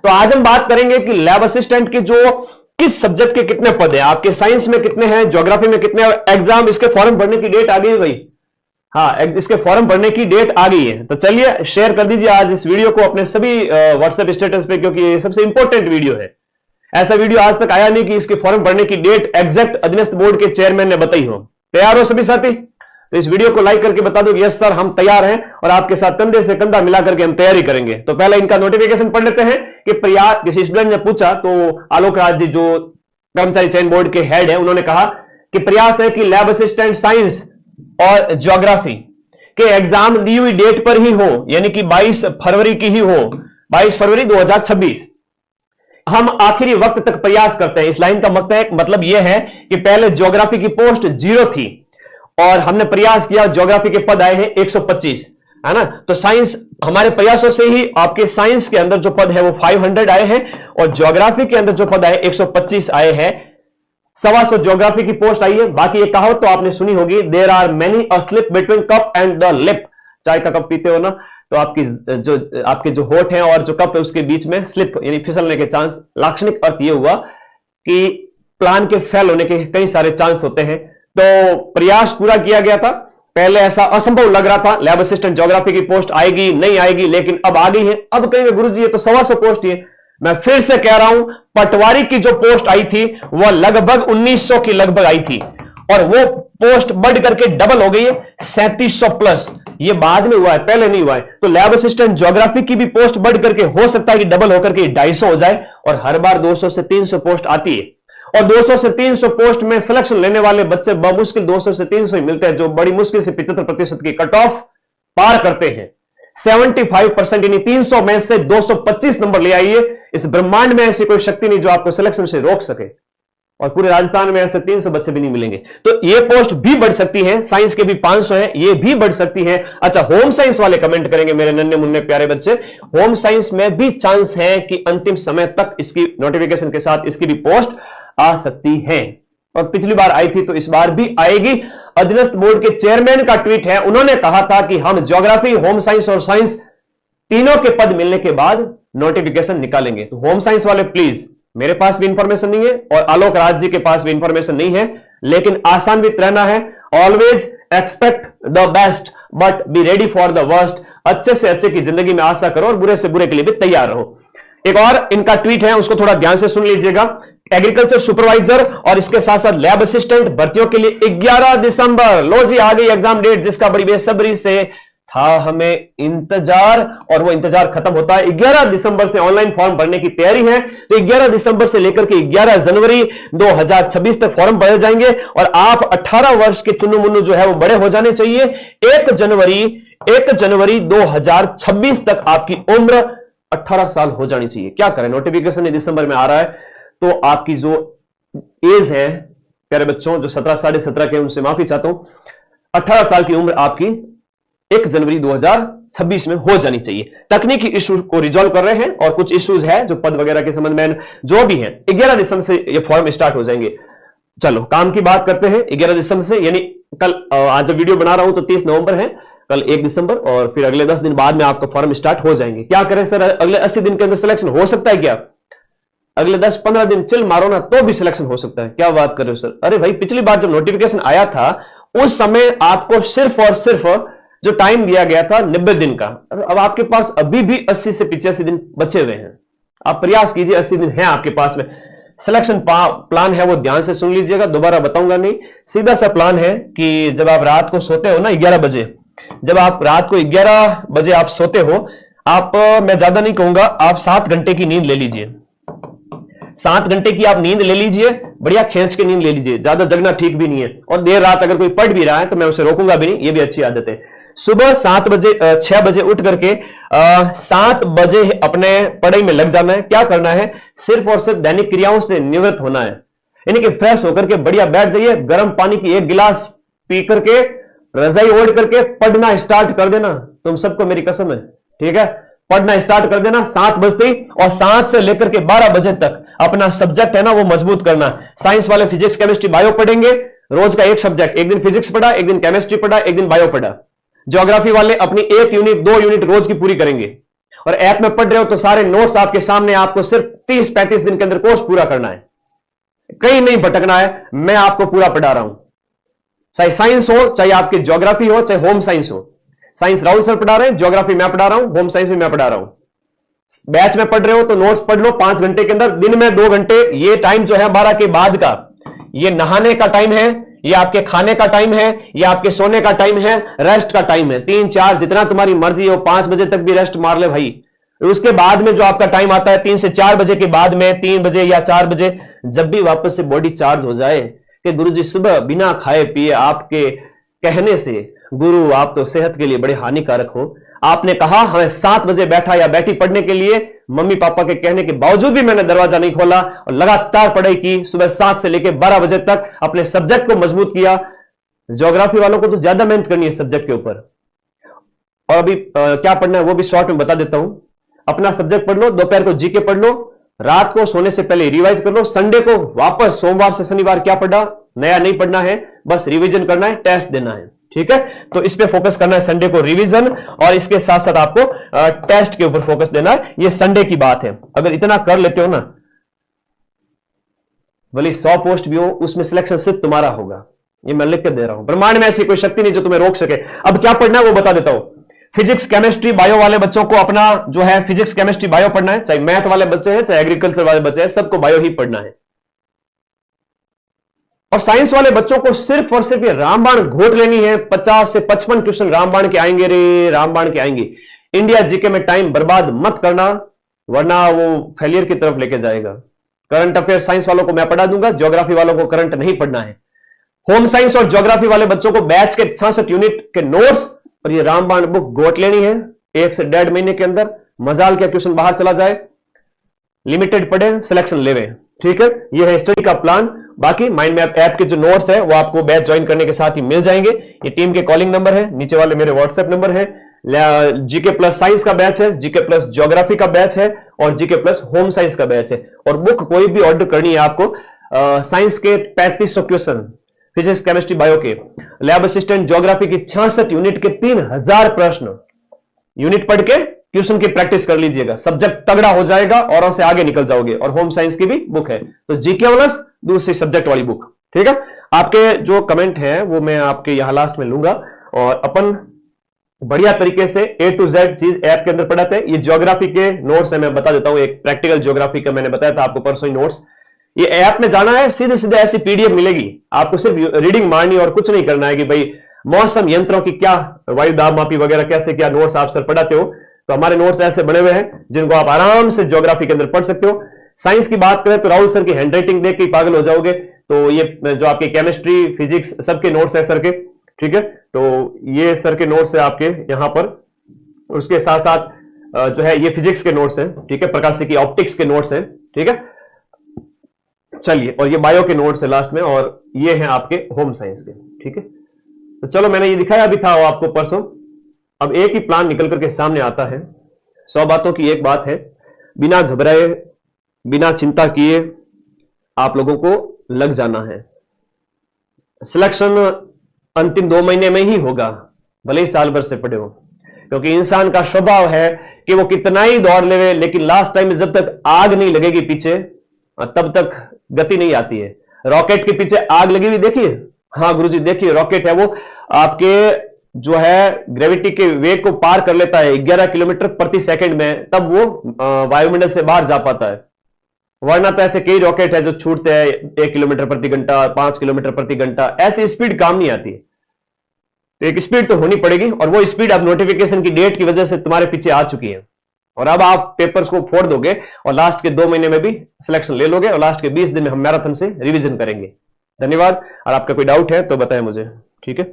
तो आज हम बात करेंगे कि लैब असिस्टेंट की जो किस सब्जेक्ट के कितने पद हैं, आपके साइंस में कितने हैं, ज्योग्राफी में कितने, और एग्जाम इसके फॉर्म भरने की डेट आ गई है भाई। हाँ, इसके फॉर्म भरने की डेट आ गई है। तो चलिए शेयर कर दीजिए आज इस वीडियो को अपने सभी व्हाट्सएप स्टेटस पे, क्योंकि ये सबसे इंपॉर्टेंट वीडियो है। ऐसा वीडियो आज तक आया नहीं कि इसके फॉर्म भरने की डेट एग्जैक्ट अधीनस्थ बोर्ड के चेयरमैन ने बताई हो। तैयार हो सभी साथी? तो इस वीडियो को लाइक करके बता दो यस सर हम तैयार हैं, और आपके साथ कंधे से कंधा मिला करके हम तैयारी करेंगे। तो पहले इनका नोटिफिकेशन पढ़ लेते हैं कि प्रयास, किसी स्टूडेंट ने पूछा तो आलोक राज जी जो कर्मचारी चयन बोर्ड के हेड है, उन्होंने कहा कि प्रयास है कि लैब असिस्टेंट साइंस और ज्योग्राफी के एग्जाम दी हुई डेट पर ही हो, यानी कि 22 फरवरी की ही हो, 22 फरवरी 2026। हम आखिरी वक्त तक प्रयास करते हैं। इस लाइन का मतलब यह है कि पहले ज्योग्राफी की पोस्ट 0 थी और हमने प्रयास किया, ज्योग्राफी के पद आए हैं 125, है ना। तो साइंस, हमारे प्रयासों से ही आपके साइंस के अंदर जो पद है वो 500 आए हैं, और ज्योग्राफी के अंदर जो पद आए 125 आए हैं। 125 ज्योग्राफी की पोस्ट आई है। बाकी ये कहावत तो आपने सुनी होगी, there are many a slip between cup and the lip. चाय का कप पीते हो ना, तो आपके जो होठ है और जो कप है उसके बीच में स्लिप यानी फिसलने के चांस। लाक्षणिक अर्थ ये हुआ कि प्लान के फेल होने के कई सारे चांस होते हैं। तो प्रयास पूरा किया गया था। पहले ऐसा असंभव लग रहा था लैब असिस्टेंट ज्योग्राफी की पोस्ट आएगी नहीं आएगी, लेकिन अब आ गई है। अब कहेंगे गुरुजी ये तो 125 पोस्ट ही है। मैं फिर से कह रहा हूं, पटवारी की जो पोस्ट आई थी वह लगभग 1900 की लगभग आई थी, और वो पोस्ट बढ़ करके डबल हो गई है 3700 प्लस। ये बाद में हुआ है, पहले नहीं हुआ है। तो लैब असिस्टेंट ज्योग्राफी की भी पोस्ट बढ़ करके हो सकता है कि डबल होकर के 250 हो जाए, और हर बार 200 से 300 पोस्ट आती है, और 200 से 300 पोस्ट में सिलेक्शन लेने वाले बच्चे बमुश्किल 200 से 300 ही मिलते हैं, जो बड़ी मुश्किल से 75% की कट ऑफ पार करते हैं। 75% यानी 300 में से 225 नंबर ले आइए। इस ब्रह्मांड में ऐसी कोई शक्ति नहीं जो आपको सिलेक्शन से रोक सके, और पूरे राजस्थान में ऐसे 300 बच्चे भी नहीं मिलेंगे। तो ये पोस्ट भी बढ़ सकती है। साइंस के भी 500 है, ये भी बढ़ सकती है। अच्छा, होम साइंस वाले कमेंट करेंगे मेरे नन्हे मुन्ने प्यारे बच्चे, होम साइंस में भी चांस है कि अंतिम समय तक इसकी नोटिफिकेशन के साथ इसकी भी पोस्ट आ सकती है, और पिछली बार आई थी तो इस बार भी आएगी। अधीनस्थ बोर्ड के चेयरमैन का ट्वीट है, उन्होंने कहा था कि हम ज्योग्राफी, होम साइंस और साइंस तीनों के पद मिलने के बाद नोटिफिकेशन निकालेंगे। तो होम साइंस वाले प्लीज, मेरे पास भी इंफॉर्मेशन नहीं है और आलोक राज जी के पास भी इंफॉर्मेशन नहीं है, लेकिन आसान्वित रहना है। Always expect the best but be ready for the worst. अच्छे से अच्छे की जिंदगी में आशा करो और बुरे से बुरे के लिए भी तैयार रहो। एक और इनका ट्वीट है, उसको थोड़ा ध्यान से सुन लीजिएगा। एग्रीकल्चर सुपरवाइजर और इसके साथ साथ लैब असिस्टेंट भर्तियों के लिए 11 दिसंबर, लो जी आ गई एग्जाम डेट, जिसका बड़ी बेसब्री से था हमें इंतजार, और वो इंतजार खत्म होता है 11 दिसंबर से। ऑनलाइन फॉर्म भरने की तैयारी है, तो 11 दिसंबर से लेकर के 11 जनवरी 2026 तक फॉर्म भरे जाएंगे, और आप 18 वर्ष के चुन्नू मुन्नू जो है वो बड़े हो जाने चाहिए। 1 जनवरी 2026 तक आपकी उम्र 18 साल हो जानी चाहिए। क्या करें, नोटिफिकेशन दिसंबर में आ रहा है, तो आपकी जो एज है प्यारे बच्चों, जो 17 साढ़े 17 के, उनसे माफी चाहता हूं। 18 साल की उम्र आपकी 1 जनवरी 2026 में हो जानी चाहिए। तकनीकी इशू को रिजॉल्व कर रहे हैं, और कुछ इश्यूज है जो पद वगैरह के संबंध में जो भी है, 11 दिसंबर से ये फॉर्म स्टार्ट हो जाएंगे। चलो काम की बात करते हैं। 11 दिसंबर से, यानी कल, आज जब वीडियो बना रहा हूं तो 30 नवंबर है, कल 1 दिसंबर, और फिर अगले 10 दिन बाद में आपका फॉर्म स्टार्ट हो जाएंगे। क्या करें सर, अगले 80 दिन के अंदर सिलेक्शन हो सकता है क्या? अगले 10-15 दिन चिल मारो ना तो भी सिलेक्शन हो सकता है। क्या बात कर रहे हो सर? अरे भाई, पिछली बार जब नोटिफिकेशन आया था उस समय आपको सिर्फ और सिर्फ जो टाइम दिया गया था 90 दिन का। अब आपके पास अभी भी 80 से 85 दिन बचे हुए हैं। आप प्रयास कीजिए, 80 दिन है आपके पास में। सिलेक्शन प्लान है वो ध्यान से सुन लीजिएगा, दोबारा बताऊंगा नहीं। सीधा सा प्लान है कि जब आप रात को सोते हो ना 11 बजे, जब आप रात को 11 बजे आप सोते हो, आप, मैं ज्यादा नहीं कहूंगा, आप 7 घंटे की नींद ले लीजिए। 7 घंटे की आप नींद ले लीजिए, बढ़िया खींच के नींद ले लीजिए। ज्यादा जगना ठीक भी नहीं है, और देर रात अगर कोई पढ़ भी रहा है तो मैं उसे रोकूंगा भी नहीं, ये भी अच्छी आदत है। सुबह 6 बजे उठ करके 7 बजे अपने पढ़ाई में लग जाना है। क्या करना है, सिर्फ और सिर्फ दैनिक क्रियाओं से निवृत्त होना है, यानी कि फ्रेश होकर के बढ़िया बैठ जाइए, गर्म पानी की 1 गिलास पी करके रजाई ओढ़ करके पढ़ना स्टार्ट कर देना। तुम सबको मेरी कसम है, ठीक है? पढ़ना स्टार्ट कर देना 7 बजते ही, और 7 से लेकर के 12 बजे तक अपना सब्जेक्ट है ना वो मजबूत करना। साइंस वाले फिजिक्स, केमिस्ट्री, बायो पढ़ेंगे, रोज का एक सब्जेक्ट, एक दिन फिजिक्स पढ़ा, एक दिन केमिस्ट्री पढ़ा, एक दिन बायो पढ़ा। ज्योग्राफी वाले अपनी 1 यूनिट 2 यूनिट रोज की पूरी करेंगे, और ऐप में पढ़ रहे हो तो सारे नोट्स आपके सामने, आपको सिर्फ 30-35 दिन के अंदर कोर्स पूरा करना है, कहीं नहीं भटकना है, मैं आपको पूरा पढ़ा रहा हूं। चाहे साइंस हो, चाहे आपकी ज्योग्राफी हो, चाहे होम साइंस हो। साइंस राहुल सर पढ़ा रहे हैं, ज्योग्राफी मैं पढ़ा रहा हूं, होम साइंस भी मैं पढ़ा रहा हूं। बैच में पढ़ रहे हो तो नोट्स पढ़ लो 5 घंटे के अंदर, दिन में 2 घंटे। ये टाइम जो है 12 के बाद का, ये नहाने का टाइम है, ये आपके खाने का टाइम है, ये आपके सोने का टाइम है, रेस्ट का टाइम है। 3-4 जितना तुम्हारी मर्जी हो, 5 बजे तक भी रेस्ट मार ले भाई। उसके बाद में जो आपका टाइम आता है 3 से 4 बजे के बाद में, 3 बजे या 4 बजे, जब भी वापस से बॉडी चार्ज हो जाए कि गुरुजी सुबह बिना खाए पिए आपके कहने से गुरु आप तो सेहत के लिए बड़े हानिकारक हो, आपने कहा हमें 7 बजे बैठा या बैठी पढ़ने के लिए, मम्मी पापा के कहने के बावजूद भी मैंने दरवाजा नहीं खोला और लगातार पढ़ाई की, सुबह 7 से लेकर 12 बजे तक अपने सब्जेक्ट को मजबूत किया। ज्योग्राफी वालों को तो ज्यादा मेहनत करनी है सब्जेक्ट के ऊपर। और अभी क्या पढ़ना है वो भी शॉर्ट में बता देता हूं। अपना सब्जेक्ट पढ़ लो, दोपहर को जीके पढ़ लो, रात को सोने से पहले रिवाइज कर लो, संडे को वापस सोमवार से शनिवार क्या पढ़ा, नया नहीं पढ़ना है, बस रिवीजन करना है, टेस्ट देना है, ठीक है। तो इस पे फोकस करना है, संडे को रिवीजन, और इसके साथ साथ आपको टेस्ट के ऊपर फोकस देना है। ये संडे की बात है। अगर इतना कर लेते हो ना, भले 100 पोस्ट भी हो, उसमें सिलेक्शन सिर्फ तुम्हारा होगा, ये मैं लिख के दे रहा हूं। ब्रह्मांड में ऐसी कोई शक्ति नहीं जो तुम्हें रोक सके। अब क्या पढ़ना है वो बता देता हूं। फिजिक्स केमिस्ट्री बायो वाले बच्चों को अपना जो है फिजिक्स केमिस्ट्री बायो पढ़ना है, चाहे मैथ वाले बच्चे हैं चाहे एग्रीकल्चर वाले बच्चे हैं, सबको बायो ही पढ़ना है। और साइंस वाले बच्चों को सिर्फ और सिर्फ ये रामबाण घोट लेनी है। 50 से 55 क्वेश्चन रामबाण के आएंगे रे, रामबाण के आएंगे। इंडिया जीके में टाइम बर्बाद मत करना, वरना वो फेलियर की तरफ लेके जाएगा। करंट अफेयर साइंस वालों को मैं पढ़ा दूंगा, ज्योग्राफी वालों को करंट नहीं पढ़ना है। होम साइंस और ज्योग्राफी वाले बच्चों को बैच के 66 यूनिट के नोट्स और ये रामबाण बुक गोट लेनी है 1 से 1.5 महीने के अंदर। मजाल क्या क्वेश्चन बाहर चला जाए, लिमिटेड पढ़े, सिलेक्शन लेवे, ठीक है। ये है स्टडी का प्लान। बाकी माइंड मैप ऐप के जो नोट्स है वो आपको बैच ज्वाइन करने के साथ ही मिल जाएंगे। ये टीम के कॉलिंग नंबर है, नीचे वाले मेरे व्हाट्सएप नंबर है। जीके प्लस साइंस का बैच है, जीके प्लस ज्योग्राफी का बैच है और जीके प्लस होम साइंस का बैच है। और बुक कोई भी ऑर्डर करनी है आपको, साइंस के 3500 क्वेश्चन, फिजिक्स केमिस्ट्री बायो के, लैब असिस्टेंट ज्योग्राफी की 66 यूनिट के 3000 प्रश्न, यूनिट पढ़ के ट्यूशन की प्रैक्टिस कर लीजिएगा, सब्जेक्ट तगड़ा हो जाएगा और से आगे निकल जाओगे। और होम साइंस की भी बुक है, तो जीके प्लस दूसरी सब्जेक्ट वाली बुक, ठीक है। आपके जो कमेंट है वो मैं आपके यहां लास्ट में लूंगा और अपन बढ़िया तरीके से A to Z चीज ऐप के अंदर पढ़ाते हैं। ये ज्योग्राफी के नोट्स है, मैं बता देता हूं। एक प्रैक्टिकल ज्योग्राफी का मैंने बताया था आपको परसों ही नोट्स। ये ऐप में जाना है, सीधे सीधे ऐसी पीडीएफ मिलेगी आपको, सिर्फ रीडिंग मारनी और कुछ नहीं करना है कि भाई मौसम यंत्रों की क्या, वायु दाब मापी वगैरह कैसे क्या नोट्स आप सर पढ़ाते हो। तो हमारे नोट्स ऐसे बने हुए हैं जिनको आप आराम से ज्योग्राफी के अंदर पढ़ सकते हो। साइंस की बात करें तो राहुल सर की हैंडराइटिंग देख के पागल हो जाओगे। तो ये जो आपके केमिस्ट्री फिजिक्स सबके नोट्स है सर के, ठीक है। तो ये सर के नोट्स है आपके यहां पर। उसके साथ साथ जो है ये फिजिक्स के नोट्स है, ठीक है। प्रकाश की ऑप्टिक्स के नोट्स है, ठीक है। चलिए, और ये बायो के नोट्स है लास्ट में, और ये हैं आपके होम साइंस के, ठीक है। तो चलो, मैंने ये दिखाया भी था वो आपको परसों। अब एक ही प्लान निकल करके सामने आता है। 100 बातों की एक बात है, बिना घबराए बिना चिंता किए आप लोगों को लग जाना है। सिलेक्शन अंतिम 2 महीने में ही होगा, भले ही साल भर से पढ़े हो, क्योंकि इंसान का स्वभाव है कि वो कितना ही दौड़ ले, लेकिन लास्ट टाइम में जब तक आग नहीं लगेगी पीछे तब तक गति नहीं आती है। रॉकेट के पीछे आग लगी हुई देखिए, हाँ गुरुजी देखिए, रॉकेट है वो आपके जो है ग्रेविटी के वेग को पार कर लेता है 11 किलोमीटर प्रति सेकंड में, तब वो वायुमंडल से बाहर जा पाता है। वरना तो ऐसे कई रॉकेट है जो छूटते हैं 1 किलोमीटर प्रति घंटा, 5 किलोमीटर प्रति घंटा, ऐसी स्पीड काम नहीं आती। तो एक स्पीड तो होनी पड़ेगी, और वो स्पीड अब नोटिफिकेशन की डेट की वजह से तुम्हारे पीछे आ चुकी है। और अब आप पेपर्स को फोड़ दोगे और लास्ट के 2 महीने में भी सिलेक्शन ले लोगे, और लास्ट के 20 दिन में हम मैराथन से रिवीजन करेंगे। धन्यवाद। और आपका कोई डाउट है तो बताएं मुझे, ठीक है।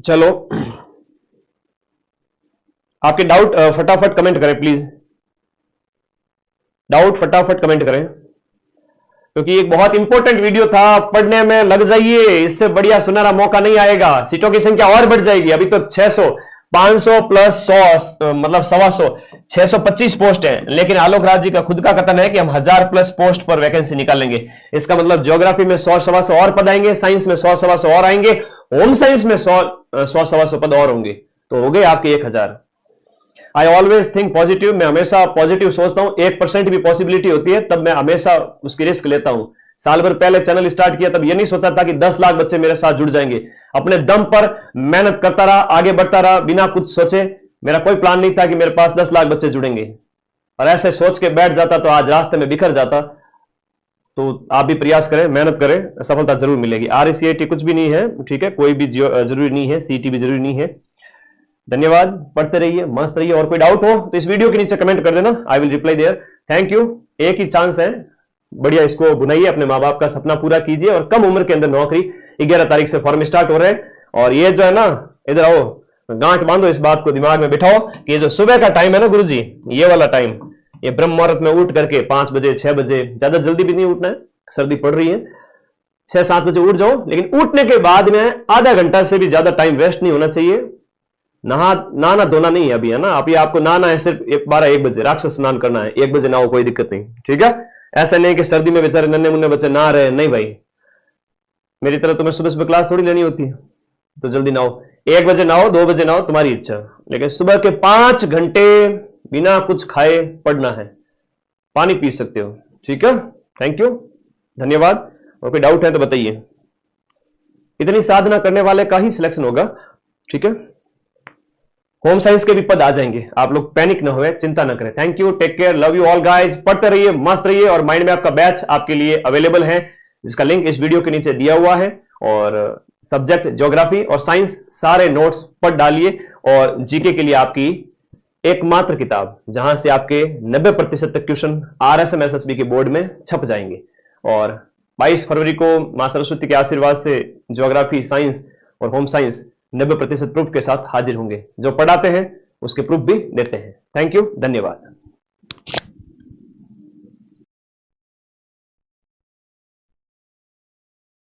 चलो, आपके डाउट फटाफट कमेंट करें प्लीज, डाउट फटाफट कमेंट करें, क्योंकि एक बहुत इंपॉर्टेंट वीडियो था। पढ़ने में लग जाइए, इससे बढ़िया सुनहरा मौका नहीं आएगा। सीटों की संख्या और बढ़ जाएगी। अभी तो 600, 500 प्लस 100 मतलब 125, 625 पोस्ट है, लेकिन आलोक राज जी का खुद का कथन है कि हम 1000 प्लस पोस्ट पर वैकेंसी निकालेंगे। इसका मतलब ज्योग्राफी में 100 सवा 100 और पद आएंगे, साइंस में 100 सवा 100 और आएंगे, होम साइंस में 100-125 पद और होंगे, तो हो गए आपके 1000। आई ऑलवेज थिंक पॉजिटिव, मैं हमेशा पॉजिटिव सोचता हूं। 1% भी पॉसिबिलिटी होती है तब मैं हमेशा उसकी रिस्क लेता हूं। साल भर पहले चैनल स्टार्ट किया तब यह नहीं सोचा था कि 10 लाख बच्चे मेरे साथ जुड़ जाएंगे। अपने दम पर मेहनत करता रहा, आगे बढ़ता रहा बिना कुछ सोचे। मेरा कोई प्लान नहीं था कि मेरे पास 10 लाख बच्चे जुड़ेंगे, और ऐसे सोच के बैठ जाता तो आज रास्ते में बिखर जाता। तो आप भी प्रयास करें, मेहनत करें, सफलता जरूर मिलेगी। RACIT कुछ भी नहीं है, ठीक है, कोई भी जरूरी नहीं है, CET भी जरूरी नहीं है। धन्यवाद, पढ़ते रहिए, मस्त रहिए। और कोई डाउट हो तो इस वीडियो के नीचे कमेंट कर देना, I will reply there. Thank you. एक ही चांस है, बढ़िया इसको बुनाइए, अपने माँ बाप का सपना पूरा कीजिए। और कम उम्र के अंदर नौकरी, 11 तारीख से फॉर्म स्टार्ट हो रहे हैं। और ये जो है ना, इधर आओ, गांठ बांधो, इस बात को दिमाग में बिठाओ कि ये जो सुबह का टाइम है ना गुरुजी, ये वाला टाइम, ये ब्रह्म मुहूर्त में उठ करके 5 बजे 6 बजे, ज्यादा जल्दी भी नहीं उठना है, सर्दी पड़ रही है, 6-7 बजे उठ जाओ। लेकिन उठने के बाद में आधा घंटा से भी ज्यादा टाइम वेस्ट नहीं होना चाहिए। नहाना धोना नहीं है अभी, है ना। अभी आपको नहाना है सिर्फ 12-1 बजे, राक्षस स्नान करना है, 1 बजे नहाओ, कोई दिक्कत नहीं, ठीक है। ऐसा नहीं कि सर्दी में बेचारे नन्हे मुन्ने बच्चे नहा रहे, नहीं भाई, मेरी तरह तुम्हें सुबह सुबह क्लास थोड़ी लेनी होती है, तो जल्दी नहाओ। 1 बजे नहाओ, 2 बजे नहाओ, तुम्हारी इच्छा, लेकिन सुबह के 5 घंटे बिना कुछ खाए पढ़ना है। पानी पी सकते हो, ठीक है। थैंक यू, धन्यवाद। और कोई डाउट है तो बताइए। इतनी साधना करने वाले का ही सिलेक्शन होगा, ठीक है। होम साइंस के भी पद आ जाएंगे, आप लोग पैनिक ना हुए, चिंता ना करें। Thank you, take care, love you all guys. पढ़ते रहिए, मस्त रहिए। और माइंड मैप का बैच आपके लिए अवेलेबल है, जिसका लिंक इस वीडियो के नीचे दिया हुआ है। और सब्जेक्ट ज्योग्राफी और साइंस सारे नोट्स पढ़ डालिए। और जीके के लिए आपकी एकमात्र किताब, जहां से आपके 90% तक क्वेश्चन RSM SSB के बोर्ड में छप जाएंगे। और 22 फरवरी को मां सरस्वती के आशीर्वाद से ज्योग्राफी, साइंस और होम साइंस 90% प्रूफ के साथ हाजिर होंगे। जो पढ़ाते हैं उसके प्रूफ भी देते हैं। थैंक यू, धन्यवाद।